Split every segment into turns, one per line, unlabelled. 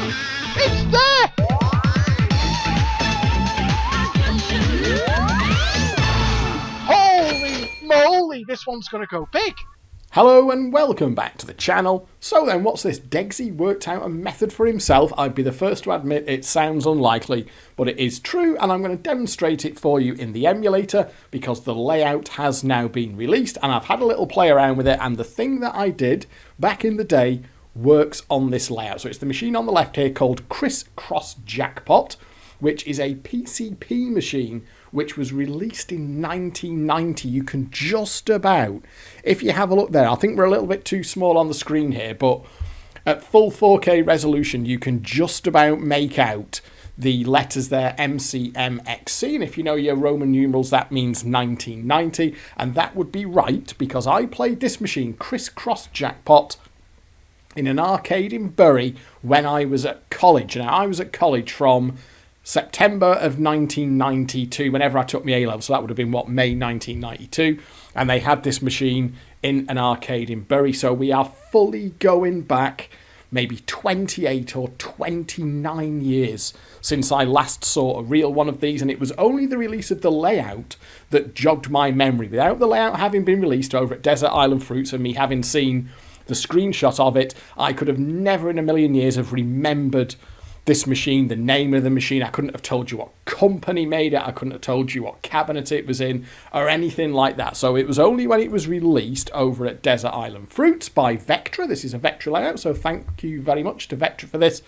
It's there! Holy moly, this one's going to go big.
Hello and welcome back to the channel. So then, what's this? Degsy worked out a method for himself. I'd be the first to admit it sounds unlikely, but it is true, and I'm going to demonstrate it for you in the emulator because the layout has now been released and I've had a little play around with it, and the thing that I did back in the day works on this layout. So it's the machine on the left here called Criss Cross Jackpot, which is a PCP machine which was released in 1990. You can just about, if you have a look there, I think we're a little bit too small on the screen here, but at full 4K resolution you can just about make out the letters there, MCMXC, and if you know your Roman numerals that means 1990, and that would be right because I played this machine, Criss Cross Jackpot, in an arcade in Bury when I was at college. Now I was at college from September of 1992, whenever I took my A-level, so that would have been, what, May 1992, and they had this machine in an arcade in Bury, so we are fully going back maybe 28 or 29 years since I last saw a real one of these, and it was only the release of the layout that jogged my memory. Without the layout having been released over at Desert Island Fruits and me having seen the screenshot of it, I could have never in a million years have remembered this machine, the name of the machine. I couldn't have told you what company made it. I couldn't have told you what cabinet it was in or anything like that. So it was only when it was released over at Desert Island Fruits by Vectra. This is a Vectra layout, so thank you very much to Vectra for this.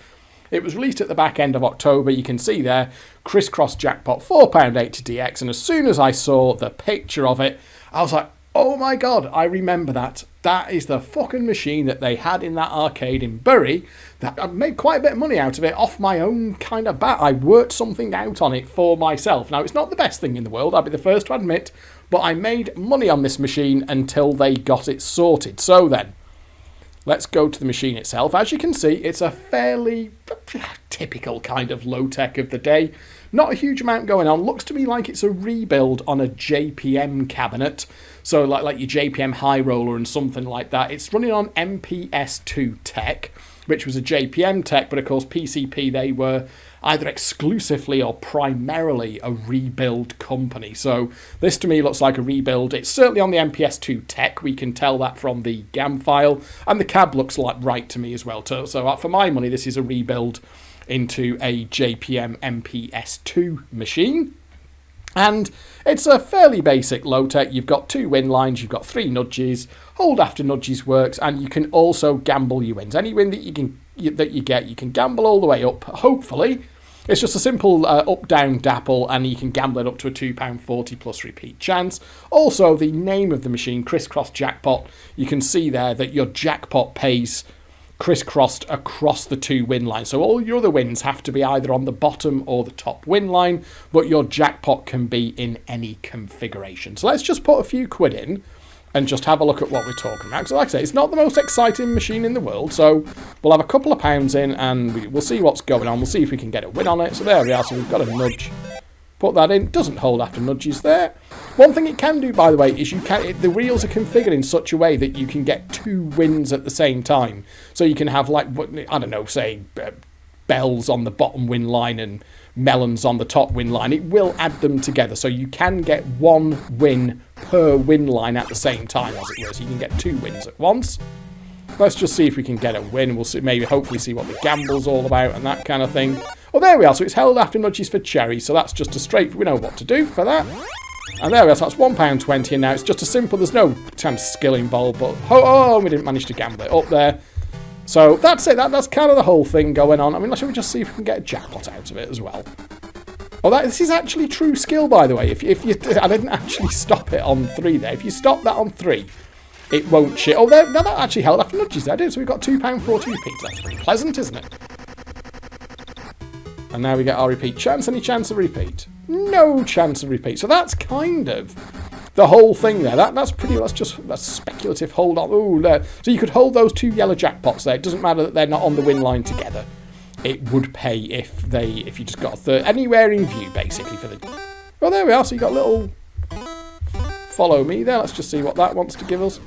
It was released at the back end of October. You can see there, Criss Cross Jackpot, £4.80 DX. And as soon as I saw the picture of it, I was like, oh my God, I remember that. That is the fucking machine that they had in that arcade in Bury. That I made quite a bit of money out of it off my own kind of bat. I worked something out on it for myself. Now, it's not the best thing in the world, I'll be the first to admit, but I made money on this machine until they got it sorted. So then, let's go to the machine itself. As you can see, it's a fairly typical kind of low-tech of the day. Not a huge amount going on. Looks to me like it's a rebuild on a JPM cabinet. So like your JPM High Roller and something like that. It's running on MPS2 tech, which was a JPM tech, but of course PCP, they were either exclusively or primarily a rebuild company. So this to me looks like a rebuild. It's certainly on the MPS2 tech. We can tell that from the GAM file. And the cab looks like right to me as well. So for my money, this is a rebuild into a JPM MPS2 machine. And it's a fairly basic low-tech. You've got 2 win lines, you've got 3 nudges, hold after nudges works, and you can also gamble your wins. Any win that you get, you can gamble all the way up, hopefully. It's just a simple up-down dapple, and you can gamble it up to a £2.40 plus repeat chance. Also, the name of the machine, Criss Cross Jackpot, you can see there that your jackpot pays crisscrossed across the 2 win lines. So all your other wins have to be either on the bottom or the top win line, but your jackpot can be in any configuration. So let's just put a few quid in and just have a look at what we're talking about. So like I say, it's not the most exciting machine in the world, so we'll have a couple of pounds in and we'll see what's going on. We'll see if we can get a win on it. So there we are. So we've got a nudge. Put that in. Doesn't hold after nudges there. One thing it can do, by the way, is the reels are configured in such a way that you can get 2 wins at the same time. So you can have, like, I don't know, say bells on the bottom win line and melons on the top win line. It will add them together, so you can get 1 win per win line at the same time, as it were. So you can get 2 wins at once. Let's just see if we can get a win. We'll see, maybe hopefully see what the gamble's all about and that kind of thing. Well, there we are. So it's held after nudges for cherry. So that's just a straight, we know what to do for that. And there we are. So that's £1.20. And now it's just a simple, there's no kind of skill involved. But, oh, we didn't manage to gamble it up there. So that's it. That's kind of the whole thing going on. I mean, let's just see if we can get a jackpot out of it as well. Oh, this is actually true skill, by the way. If you, I didn't actually stop it on 3 there. If you stop that on 3, it won't shit. Oh, now that actually held after nudges there, did. So we've got £2.40 repeats. That's pretty pleasant, isn't it? And now we get our repeat chance. Any chance of repeat? No chance of repeat. So that's kind of the whole thing there. That's speculative hold on. Ooh, there. So you could hold those 2 yellow jackpots there. It doesn't matter that they're not on the win line together. It would pay if you just got a third anywhere in view, basically, for the. Well, there we are. So you got a little follow me there. Let's just see what that wants to give us.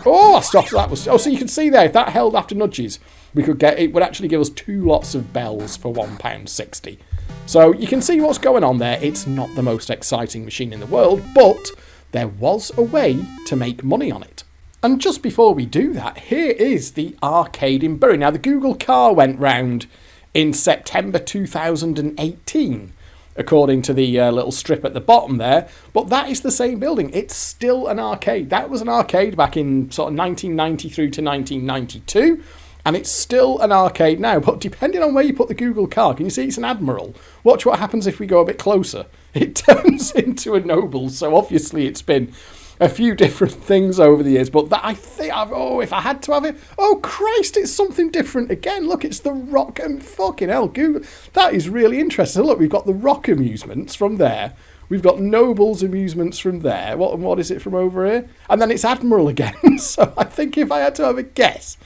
Oh, I stopped. That was. Oh, so you can see there, if that held after nudges, it would actually give us 2 lots of bells for £1.60. So you can see what's going on there. It's not the most exciting machine in the world, but there was a way to make money on it. And just before we do that, here is the arcade in Bury. Now, the Google car went round in September 2018, according to the little strip at the bottom there. But that is the same building. It's still an arcade. That was an arcade back in sort of 1990 through to 1992. And it's still an arcade now. But depending on where you put the Google car, can you see it's an Admiral? Watch what happens if we go a bit closer. It turns into a Noble. So obviously it's been a few different things over the years, but that I think, if I had to have it, oh Christ, it's something different again. Look, it's the Rock, and fucking hell, Google, that is really interesting. Look, we've got the Rock amusements from there, we've got Noble's amusements from there, what is it from over here? And then it's Admiral again. So I think if I had to have a guess,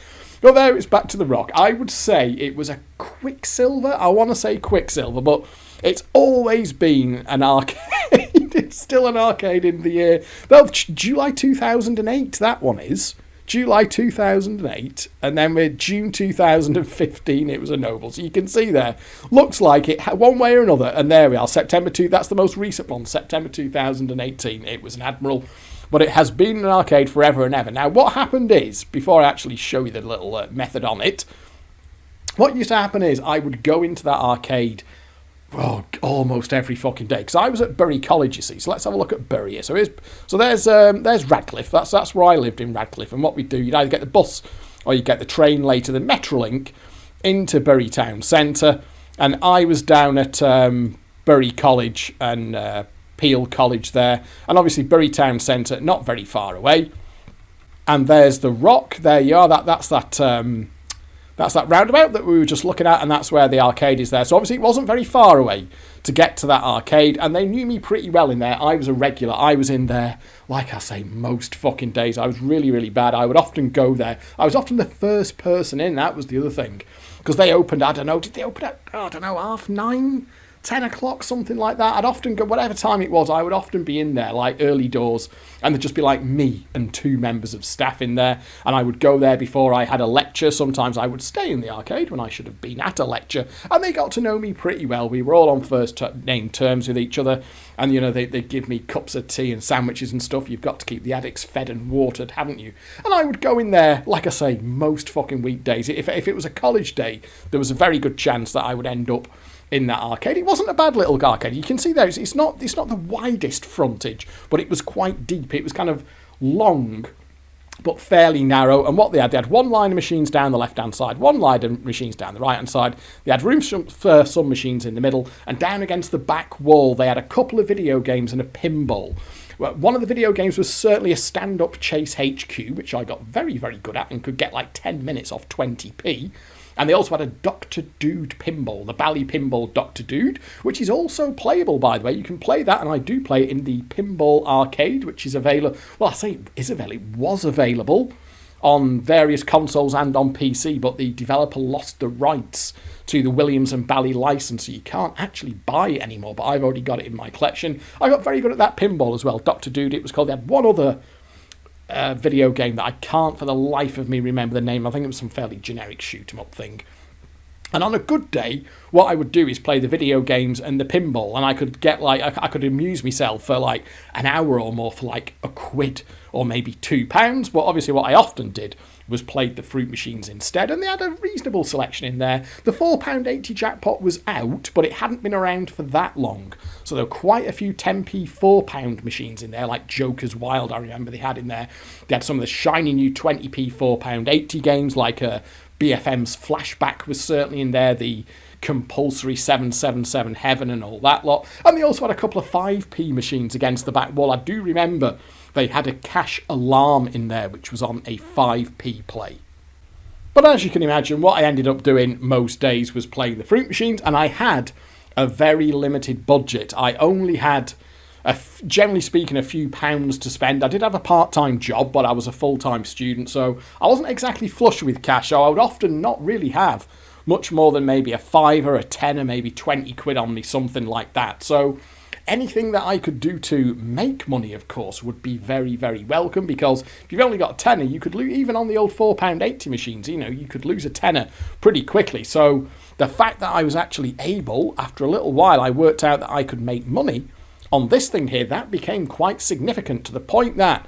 well, there it's back to the Rock. I would say it was a Quicksilver. I want to say Quicksilver, but it's always been an arcade. It's still an arcade in the year. Well, July 2008, that one is. July 2008. And then with June 2015, it was a Noble. So you can see there. Looks like it, one way or another. And there we are, September 2. That's the most recent one, September 2018. It was an Admiral. But it has been an arcade forever and ever. Now, what happened is, before I actually show you the little method on it, what used to happen is I would go into that arcade almost every fucking day, because I was at Bury College, you see. So let's have a look at Bury here. So there's Radcliffe. That's where I lived, in Radcliffe. And what we do, you'd either get the bus or you get the train later, the Metrolink, into Bury Town Centre. And I was down at Bury College and Peel College there, and obviously Bury Town Centre, not very far away. And there's the Rock. There you are. That's that roundabout that we were just looking at, and that's where the arcade is there. So obviously it wasn't very far away to get to that arcade, and they knew me pretty well in there. I was a regular. I was in there, like I say, most fucking days. I was really, really bad. I would often go there. I was often the first person in. That was the other thing, because they opened, I don't know, did they open at, 9:30, 10 o'clock, something like that? I'd often go, whatever time it was, I would often be in there, like early doors, and there'd just be like me and 2 members of staff in there, and I would go there before I had a lecture. Sometimes I would stay in the arcade when I should have been at a lecture, and they got to know me pretty well. We were all on first name terms with each other, and they'd give me cups of tea and sandwiches and stuff. You've got to keep the addicts fed and watered, haven't you? And I would go in there, like I say, most fucking weekdays. If it was a college day, there was a very good chance that I would end up in that arcade. It wasn't a bad little arcade. You can see there, it's not the widest frontage, but it was quite deep. It was kind of long, but fairly narrow. And what they had 1 line of machines down the left-hand side, 1 line of machines down the right-hand side. They had room for some machines in the middle, and down against the back wall, they had a couple of video games and a pinball. Well, one of the video games was certainly a stand-up Chase HQ, which I got very, very good at and could get like 10 minutes off 20p. And they also had a Dr. Dude pinball, the Bally Pinball Dr. Dude, which is also playable, by the way. You can play that, and I do play it in the Pinball Arcade, which is available. Well, I say it is available. It was available on various consoles and on PC, but the developer lost the rights to the Williams and Bally license, so you can't actually buy it anymore. But I've already got it in my collection. I got very good at that pinball as well, Dr. Dude, it was called. They had one other video game that I can't for the life of me remember the name. I think it was some fairly generic shoot 'em up thing. And on a good day, what I would do is play the video games and the pinball, and I could get I could amuse myself for like an hour or more for like £1 or maybe £2. But obviously what I often did was played the fruit machines instead, and they had a reasonable selection in there. The £4.80 jackpot was out, but it hadn't been around for that long. So there were quite a few 10p £4 machines in there, like Joker's Wild, I remember they had in there. They had some of the shiny new 20p £4.80 games, like BFM's Flashback was certainly in there, the compulsory 777 Heaven and all that lot. And they also had a couple of 5p machines against the back wall. I do remember they had a cash alarm in there, which was on a 5p play. But as you can imagine, what I ended up doing most days was playing the fruit machines, and I had a very limited budget. I only had, generally speaking, a few pounds to spend. I did have a part-time job, but I was a full-time student, so I wasn't exactly flush with cash, so I would often not really have much more than maybe a £5 or a £10 or maybe £20 on me, something like that. So anything that I could do to make money, of course, would be very, very welcome, because if you've only got a tenner, you could lose, even on the old £4.80 machines, you know, you could lose a tenner pretty quickly. So the fact that I was actually able, after a little while, I worked out that I could make money on this thing here, that became quite significant, to the point that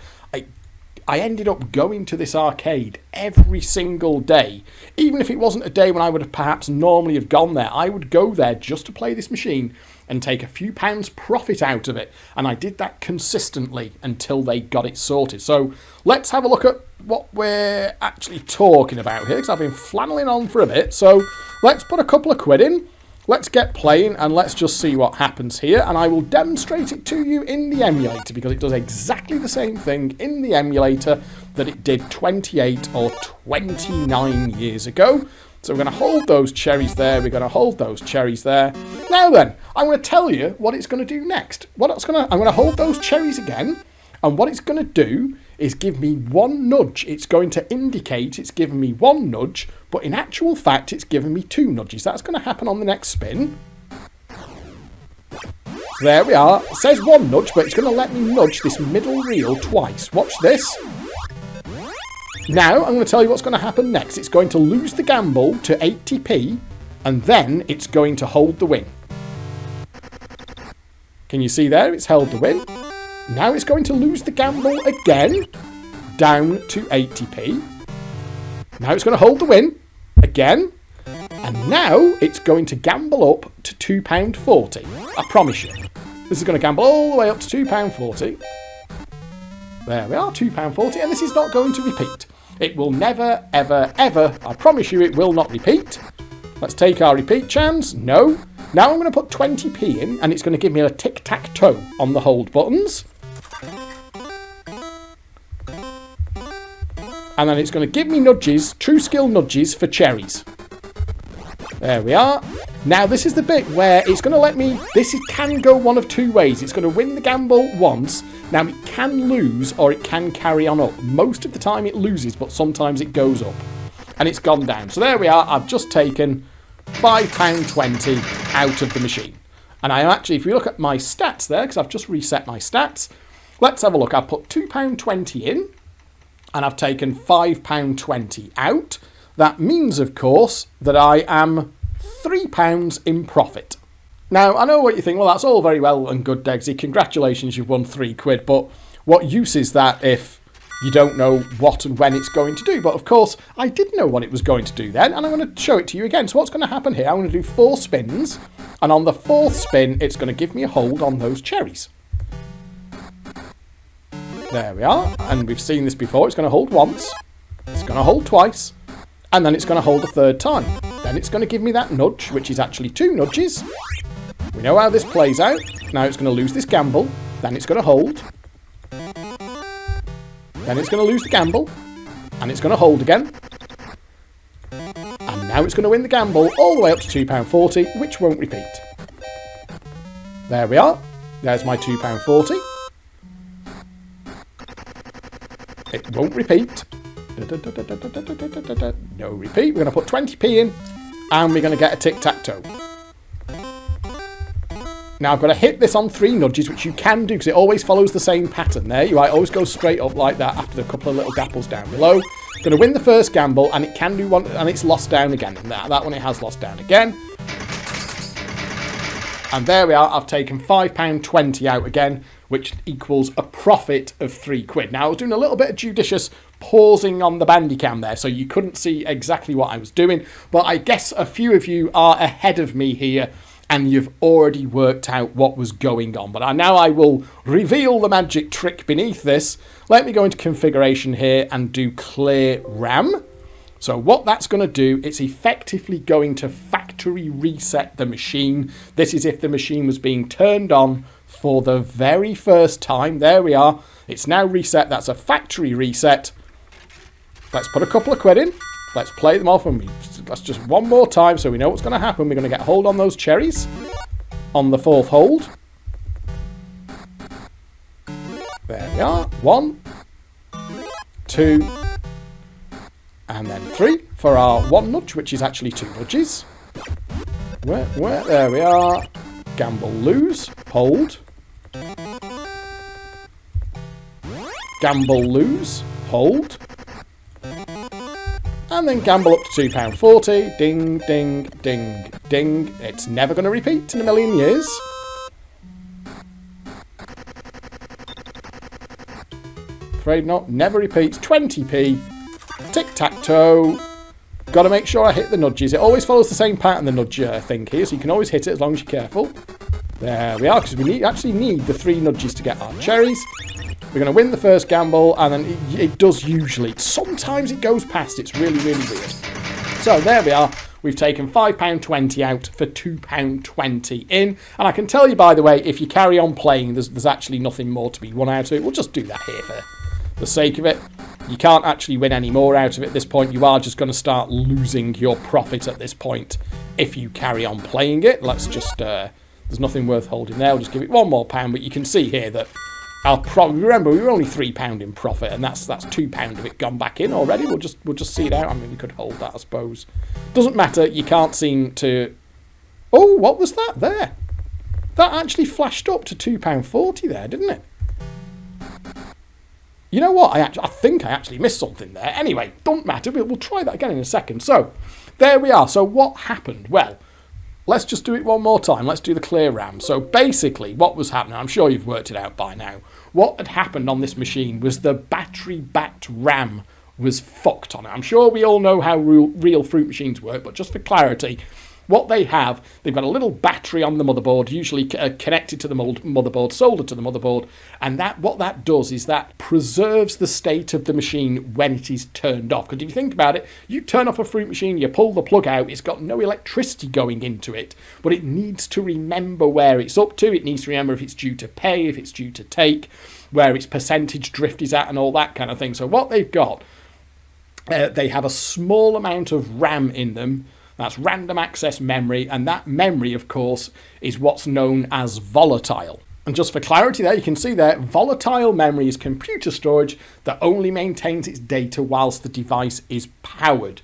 I ended up going to this arcade every single day. Even if it wasn't a day when I would have perhaps normally have gone there, I would go there just to play this machine and take a few pounds profit out of it. And I did that consistently until they got it sorted. So let's have a look at what we're actually talking about here, because I've been flanneling on for a bit. So let's put a couple of quid in. Let's get playing and let's just see what happens here, and I will demonstrate it to you in the emulator, because it does exactly the same thing in the emulator that it did 28 or 29 years ago. So we're going to hold those cherries there, we're going to hold those cherries there. Now then, I'm going to tell you what it's going to do next. I'm going to hold those cherries again, and what it's going to do is give me one nudge. It's going to indicate it's given me one nudge, but in actual fact, it's given me two nudges. That's going to happen on the next spin. There we are. It says one nudge, but it's going to let me nudge this middle reel twice. Watch this. Now, I'm going to tell you what's going to happen next. It's going to lose the gamble to 80p, and then it's going to hold the win. Can you see there? It's held the win. Now it's going to lose the gamble again, down to 80p. Now it's going to hold the win, again. And now it's going to gamble up to £2.40. I promise you. This is going to gamble all the way up to £2.40. There we are, £2.40. And this is not going to repeat. It will never, ever, ever, I promise you it will not repeat. Let's take our repeat chance. No. Now I'm going to put 20p in, and it's going to give me a tic-tac-toe on the hold buttons. And then it's going to give me nudges, true skill nudges for cherries. There we are. Now this is the bit where it's going to let me, can go one of two ways. It's going to win the gamble once. Now it can lose or it can carry on up. Most of the time it loses, but sometimes it goes up. And it's gone down. So there we are. I've just taken £5.20 out of the machine. And I am actually, if you look at my stats there, because I've just reset my stats, let's have a look. I've put £2.20 in. And I've taken £5.20 out. That means, of course, that I am £3 in profit. Now, I know what you think. Well, that's all very well and good, Degsy. Congratulations, you've won £3. But what use is that if you don't know what and when it's going to do? But, of course, I did know what it was going to do then. And I'm going to show it to you again. So what's going to happen here? I'm going to do 4 spins. And on the 4th spin, it's going to give me a hold on those cherries. There we are, and we've seen this before. It's going to hold once, it's going to hold twice, and then it's going to hold a third time. Then it's going to give me that nudge, which is actually 2 nudges. We know how this plays out. Now it's going to lose this gamble, then it's going to hold. Then it's going to lose the gamble, and it's going to hold again. And now it's going to win the gamble all the way up to £2.40, which won't repeat. There we are. There's my £2.40. It won't repeat. No repeat. We're going to put 20p in, and we're going to get a tic-tac-toe. Now I've got to hit this on 3 nudges, which you can do because it always follows the same pattern there. You might always go straight up like that after a couple of little gapples down below. Going to win the first gamble, and it can do one, and it's lost down again. And that one it has lost down again. And there we are. I've taken £5.20 out again, which equals a profit of £3. Now, I was doing a little bit of judicious pausing on the Bandicam there, so you couldn't see exactly what I was doing. But I guess a few of you are ahead of me here, and you've already worked out what was going on. But now I will reveal the magic trick beneath this. Let me go into configuration here and do clear RAM. So what that's going to do, it's effectively going to factory reset the machine. This is if the machine was being turned on for the very first time. There we are. It's now reset. That's a factory reset. Let's put a couple of quid in. Let's play them off, and let's just one more time so we know what's going to happen. We're going to get hold on those cherries on the 4th hold. There we are. 1, 2, and then 3 for our 1 nudge, which is actually 2 nudges. There we are. Gamble, lose, hold. gamble, lose, hold. And then gamble up to £2.40. Ding, ding, ding, ding. It's never going to repeat in a million years. Afraid not. Never repeats. 20p. Tic-tac-toe. Got to make sure I hit the nudges. It always follows the same pattern, the nudge thing here, so you can always hit it as long as you're careful. There we are, because we actually need the 3 nudges to get our cherries. We're going to win the first gamble, and then it does usually. Sometimes it goes past. It's really, really weird. So there we are. We've taken £5.20 out for £2.20 in. And I can tell you, by the way, if you carry on playing, there's actually nothing more to be won out of it. We'll just do that here for the sake of it. You can't actually win any more out of it at this point. You are just going to start losing your profit at this point if you carry on playing it. Let's just... there's nothing worth holding there. I'll just give it one more pound. But you can see here that I'll probably... Remember, we were only £3 in profit, and that's £2 of it gone back in already. We'll just see it out. I mean, we could hold that, I suppose. Doesn't matter. You can't seem to... Oh, what was that there? That actually flashed up to £2.40 there, didn't it? You know what? I think I actually missed something there. Anyway, don't matter. We'll try that again in a second. So, there we are. So, what happened? Well, let's just do it one more time. Let's do the clear RAM. So, basically, what was happening, I'm sure you've worked it out by now. What had happened on this machine was the battery-backed RAM was fucked on it. I'm sure we all know how real fruit machines work, but just for clarity, what they have, they've got a little battery on the motherboard, usually connected to the motherboard, soldered to the motherboard, and what that does is that preserves the state of the machine when it is turned off. Because if you think about it, you turn off a fruit machine, you pull the plug out, it's got no electricity going into it, but it needs to remember where it's up to, it needs to remember if it's due to pay, if it's due to take, where its percentage drift is at, and all that kind of thing. So what they've got, they have a small amount of RAM in them. That's random access memory, and that memory, of course, is what's known as volatile. And just for clarity there, you can see there, volatile memory is computer storage that only maintains its data whilst the device is powered.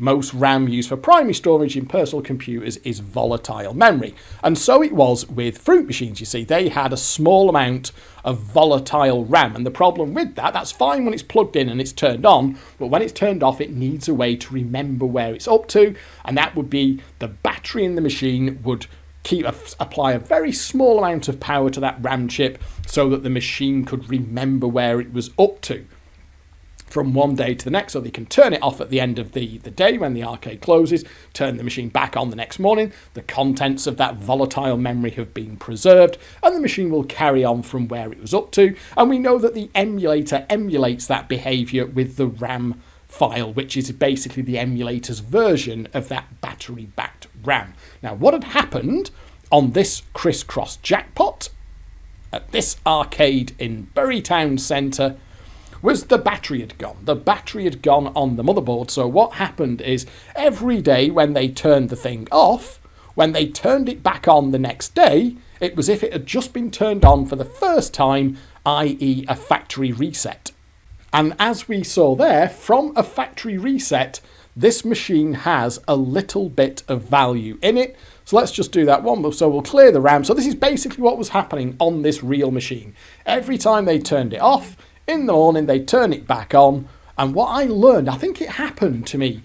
Most RAM used for primary storage in personal computers is volatile memory. And so it was with fruit machines, you see. They had a small amount of volatile RAM. And the problem with that, that's fine when it's plugged in and it's turned on, but when it's turned off, it needs a way to remember where it's up to. And that would be the battery in the machine would apply a very small amount of power to that RAM chip so that the machine could remember where it was up to from one day to the next, so they can turn it off at the end of the day when the arcade closes, turn the machine back on the next morning, the contents of that volatile memory have been preserved, and the machine will carry on from where it was up to, and we know that the emulator emulates that behaviour with the RAM file, which is basically the emulator's version of that battery-backed RAM. Now, what had happened on this Criss Cross Jackpot, at this arcade in Bury Town Centre, was the battery had gone. The battery had gone on the motherboard. So what happened is every day when they turned the thing off, when they turned it back on the next day, it was if it had just been turned on for the first time, i.e. a factory reset. And as we saw there, from a factory reset, this machine has a little bit of value in it. So let's just do that one. So we'll clear the RAM. So this is basically what was happening on this real machine. Every time they turned it off, in the morning, they turn it back on, and what I learned, I think it happened to me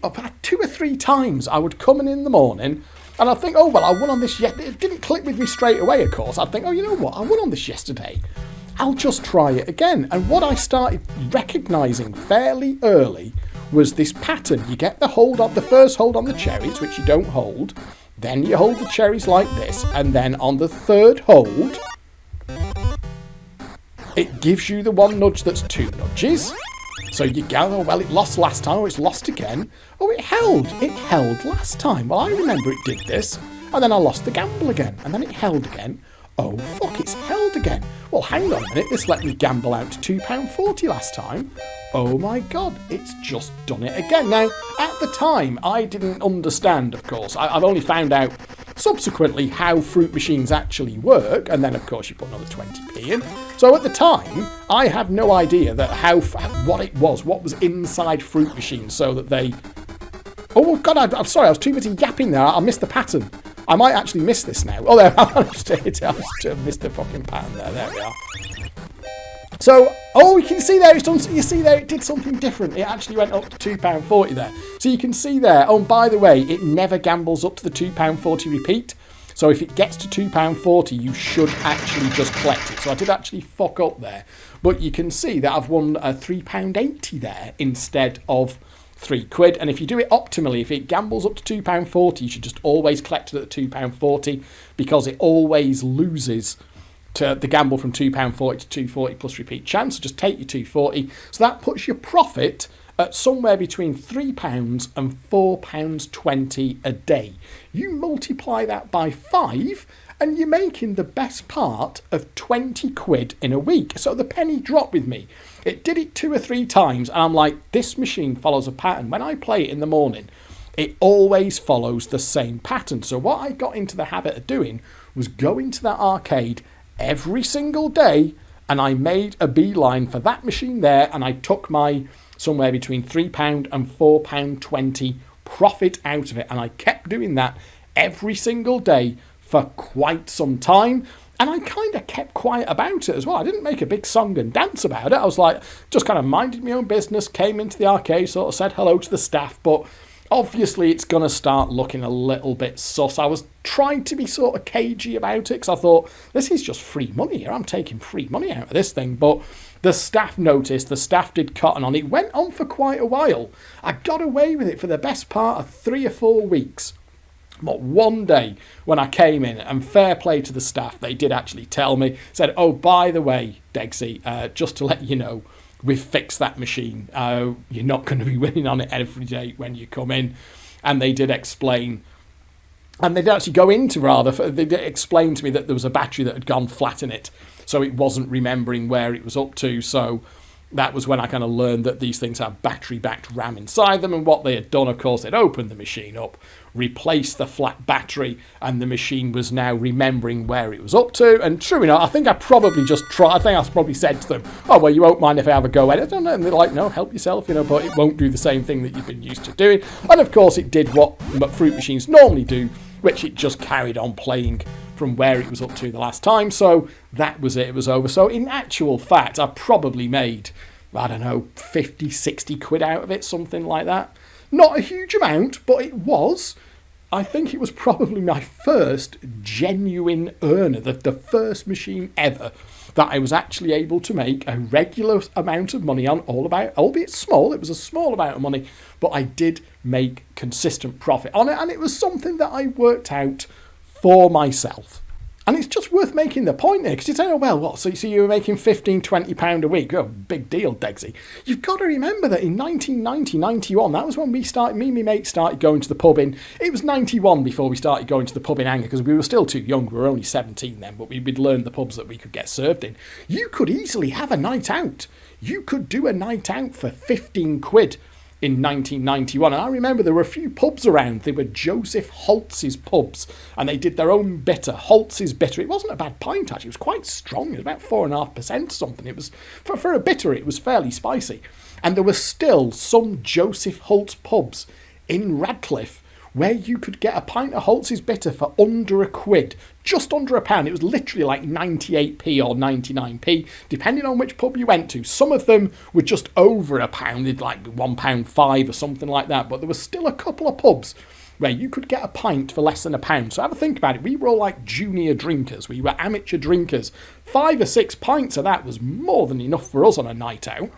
about 2 or 3 times. I would come in the morning, and I'd think, oh, well, I won on this yet. It didn't click with me straight away, of course. I'd think, oh, you know what, I won on this yesterday. I'll just try it again. And what I started recognising fairly early was this pattern. You get the first hold on the cherries, which you don't hold, then you hold the cherries like this, and then on the third hold, it gives you the one nudge that's 2 nudges. So you gather, well, it lost last time, or it's lost again. Oh, it held last time. Well, I remember it did this. And then I lost the gamble again. And then it held again. Oh, fuck, it's held again. Well, hang on a minute. This let me gamble out to £2.40 last time. Oh, my God, it's just done it again. Now, at the time, I didn't understand, of course. I've only found out subsequently how fruit machines actually work. And then, of course, you put another 20p in. So at the time, I had no idea that what it was, what was inside fruit machines so that they... Oh, God, I'm sorry, I was too busy yapping there. I missed the pattern. I might actually miss this now. Oh, there, I managed to hit it. I missed the fucking pattern there. There we are. So, oh, you can see there, it's done, you see there, it did something different. It actually went up to £2.40 there. So you can see there, oh, and by the way, it never gambles up to the £2.40 repeat. So if it gets to £2.40, you should actually just collect it. So I did actually fuck up there. But you can see that I've won a £3.80 there instead of £3. And if you do it optimally, if it gambles up to £2.40, you should just always collect it at £2.40 because it always loses to the gamble from £2.40 to £2.40 plus repeat chance. So just take your £2.40. So that puts your profit at somewhere between £3 and £4.20 a day. You multiply that by 5 and you're making the best part of £20 in a week. So the penny dropped with me. It did it 2 or 3 times and I'm like, this machine follows a pattern. When I play it in the morning, it always follows the same pattern. So what I got into the habit of doing was going to that arcade every single day and I made a beeline for that machine there and I took my somewhere between £3 and £4.20 profit out of it. And I kept doing that every single day for quite some time. And I kind of kept quiet about it as well. I didn't make a big song and dance about it. I was like, just kind of minded my own business, came into the arcade, sort of said hello to the staff. But obviously it's going to start looking a little bit sus. I was trying to be sort of cagey about it because I thought, this is just free money here. I'm taking free money out of this thing. But the staff noticed, the staff did cotton on. It went on for quite a while. I got away with it for the best part of 3 or 4 weeks. But one day when I came in, and fair play to the staff, they did actually tell me, said, oh, by the way, Degsy, just to let you know, we've fixed that machine. You're not going to be winning on it every day when you come in. And they did explain, and they did actually go into they did explain to me that there was a battery that had gone flat in it. So it wasn't remembering where it was up to. So that was when I kind of learned that these things have battery-backed RAM inside them. And what they had done, of course, they'd opened the machine up, replaced the flat battery, and the machine was now remembering where it was up to. And true enough, I think I probably just tried. I think I probably said to them, oh, well, you won't mind if I have a go at it. And they're like, no, help yourself, but it won't do the same thing that you've been used to doing. And of course, it did what fruit machines normally do, which it just carried on playing from where it was up to the last time. So that was it. It was over. So in actual fact, I probably made, I don't know, 50, 60 quid out of it, something like that. Not a huge amount, but it was. I think it was probably my first genuine earner, the first machine ever that I was actually able to make a regular amount of money on, albeit small. It was a small amount of money, but I did make consistent profit on it, and it was something that I worked out for myself. And it's just worth making the point there, because you say, oh, well, what? So you were making £15, £20 a week. Oh, big deal, Degsy. You've got to remember that in 1990, 91, that was when me and my mate started going to the pub in. It was 91 before we started going to the pub in Anglia, because we were still too young. We were only 17 then, but we'd learned the pubs that we could get served in. You could easily have a night out. You could do a night out for 15 quid. In 1991, and I remember there were a few pubs around. They were Joseph Holtz's pubs, and they did their own bitter. Holtz's bitter. It wasn't a bad pint actually. It was quite strong. It was about 4.5% or something. It was for a bitter. It was fairly spicy, and there were still some Joseph Holtz pubs in Radcliffe where you could get a pint of Holtz's bitter for under £1, just under £1. It was literally like 98p or 99p, depending on which pub you went to. Some of them were just over £1, they'd like £1.05 or something like that, but there was still a couple of pubs where you could get a pint for less than £1. So have a think about it. We were all like junior drinkers. We were amateur drinkers. 5 or 6 pints of that was more than enough for us on a night out.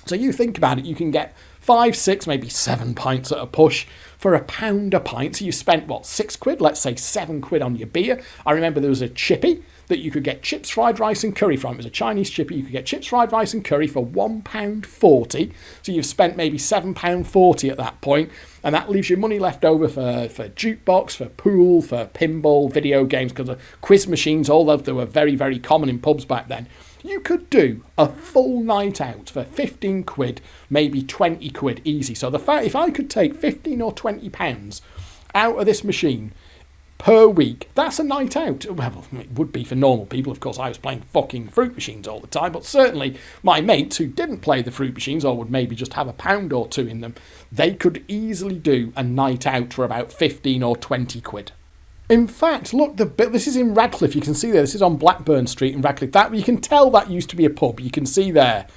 So you think about it, you can get 5, 6, maybe 7 pints at a push for £1 a pint. So you spent, what, 6 quid? Let's say 7 quid on your beer. I remember there was a chippy that you could get chips, fried rice and curry from. It was a Chinese chippy. You could get chips, fried rice and curry for £1.40. So you've spent maybe £7.40 at that point, and that leaves you money left over for jukebox, for pool, for pinball, video games, because the quiz machines, all of them were very, very common in pubs back then. You could do a full night out for 15 quid, maybe 20 quid easy. So the fact, if I could take 15 or 20 pounds out of this machine per week, that's a night out. Well, it would be for normal people. Of course, I was playing fucking fruit machines all the time, but certainly my mates who didn't play the fruit machines or would maybe just have £1 or 2 in them, they could easily do a night out for about 15 or 20 quid. In fact, look, this is in Radcliffe. You can see there. This is on Blackburn Street in Radcliffe. That you can tell that used to be a pub. You can see there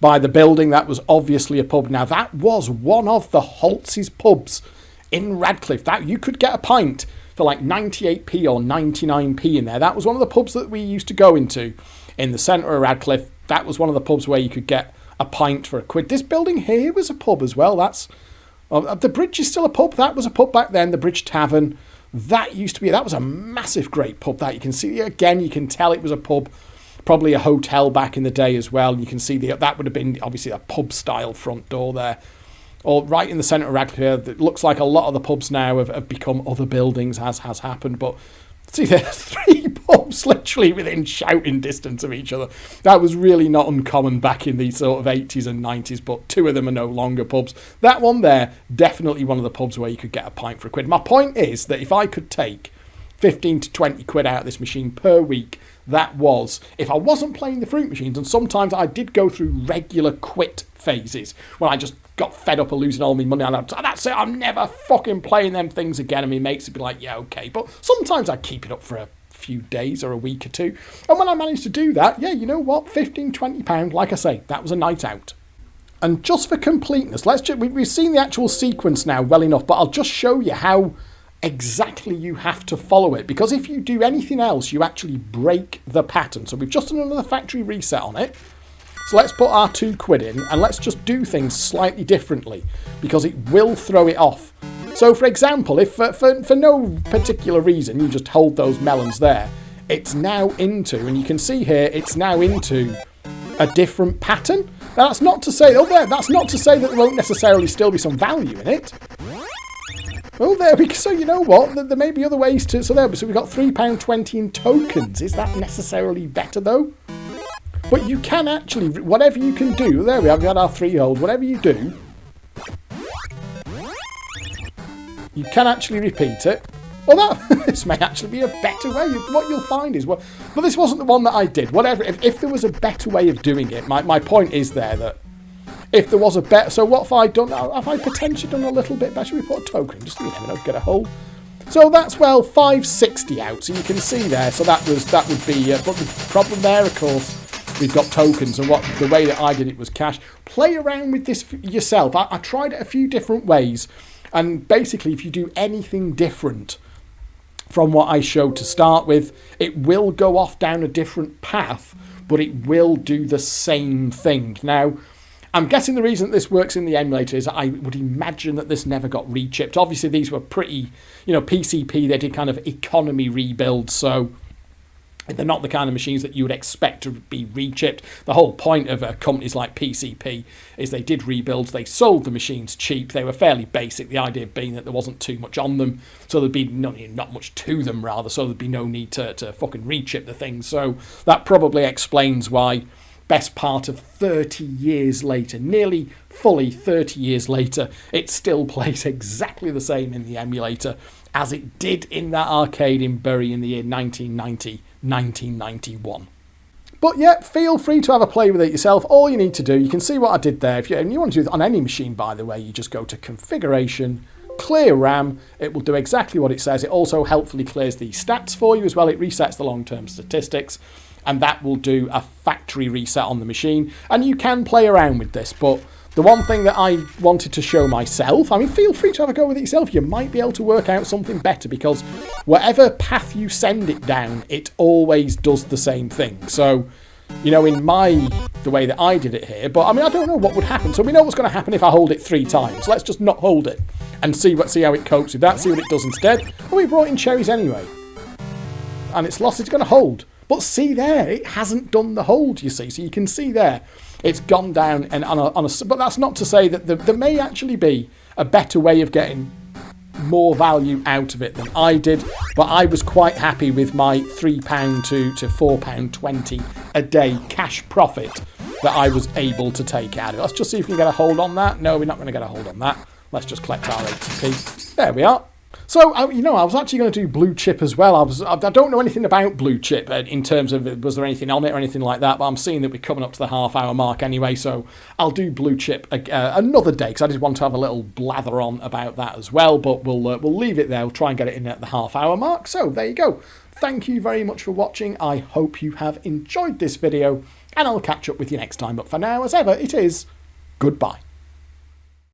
by the building that was obviously a pub. Now that was one of the Holtz's pubs in Radcliffe. That you could get a pint for like 98p or 99p in there. That was one of the pubs that we used to go into in the centre of Radcliffe. That was one of the pubs where you could get a pint for £1. This building here was a pub as well. That's the Bridge is still a pub. That was a pub back then. The Bridge Tavern. That was a massive, great pub. That you can see again. You can tell it was a pub, probably a hotel back in the day as well. And you can see that would have been obviously a pub style front door there, or right in the centre of Radcliffe. It looks like a lot of the pubs now have become other buildings, as has happened. But see, there's 3 pubs literally within shouting distance of each other. That was really not uncommon back in the sort of 80s and 90s, but 2 of them are no longer pubs. That one there, definitely one of the pubs where you could get a pint for £1. My point is that if I could take 15 to 20 quid out of this machine per week, that was if I wasn't playing the fruit machines. And sometimes I did go through regular quit phases when I just got fed up of losing all my money, and that's it, I'm never fucking playing them things again. And my mates would be like, yeah, okay. But sometimes I'd keep it up for a few days or a week or 2. And when I managed to do that, yeah, you know what, £15, £20, like I say, that was a night out. And just for completeness, we've seen the actual sequence now well enough, but I'll just show you how exactly you have to follow it, because if you do anything else, you actually break the pattern. So we've just done another factory reset on it. So let's put our £2 in, and let's just do things slightly differently, because it will throw it off. So for example, if for no particular reason you just hold those melons there, it's now into, and you can see here, it's now into a different pattern. Now that's not to say, that's not to say that there won't necessarily still be some value in it. Oh, there we go. So you know what? There may be other ways to. So we've got £3.20 in tokens. Is that necessarily better though? But you can actually, whatever you can do. There we have got our 3-hold. Whatever you do, you can actually repeat it. Well, this may actually be a better way. What you'll find is, but this wasn't the one that I did. Whatever. If there was a better way of doing it, my point is there that. If there was a better, so what have I done? Have I potentially done a little bit better? We put a token, just so you never know, get a hold. So that's, well, 560 out. So you can see there. So that would be. But the problem there, of course, we've got tokens, and the way that I did it was cash. Play around with this yourself. I tried it a few different ways, and basically, if you do anything different from what I showed to start with, it will go off down a different path, but it will do the same thing. Now, I'm guessing the reason that this works in the emulator is I would imagine that this never got rechipped. Obviously, these were pretty, PCP, they did kind of economy rebuilds, so they're not the kind of machines that you would expect to be rechipped. The whole point of companies like PCP is they did rebuilds, they sold the machines cheap, they were fairly basic, the idea being that there wasn't too much on them, so there'd be not much to them rather, so there'd be no need to fucking rechip the things. So that probably explains why, best part of 30 years later, nearly fully 30 years later, it still plays exactly the same in the emulator as it did in that arcade in Bury in the year 1990, 1991. But yeah, feel free to have a play with it yourself. All you need to do, you can see what I did there. And you want to do it on any machine, by the way, you just go to Configuration, Clear RAM. It will do exactly what it says. It also helpfully clears the stats for you as well. It resets the long-term statistics, and that will do a factory reset on the machine. And you can play around with this, but the one thing that I wanted to show myself, I mean, feel free to have a go with it yourself. You might be able to work out something better, because whatever path you send it down, it always does the same thing. So, in the way that I did it here, but I mean, I don't know what would happen. So we know what's going to happen if I hold it 3 times. Let's just not hold it and see how it copes with that, see what it does instead. Oh, we brought in cherries anyway. And it's lost, it's going to hold. But see there, it hasn't done the hold, you see. So you can see there, it's gone down and but that's not to say that there may actually be a better way of getting more value out of it than I did. But I was quite happy with my £3 to £4.20 a day cash profit that I was able to take out of it. Let's just see if we can get a hold on that. No, we're not going to get a hold on that. Let's just collect our 80p. There we are. So, you know, I was actually going to do blue chip as well. I don't know anything about blue chip in terms of was there anything on it or anything like that, but I'm seeing that we're coming up to the half-hour mark anyway, so I'll do blue chip another day, because I just want to have a little blather on about that as well, but we'll leave it there. We'll try and get it in at the half-hour mark. So, there you go. Thank you very much for watching. I hope you have enjoyed this video, and I'll catch up with you next time. But for now, as ever, it is goodbye.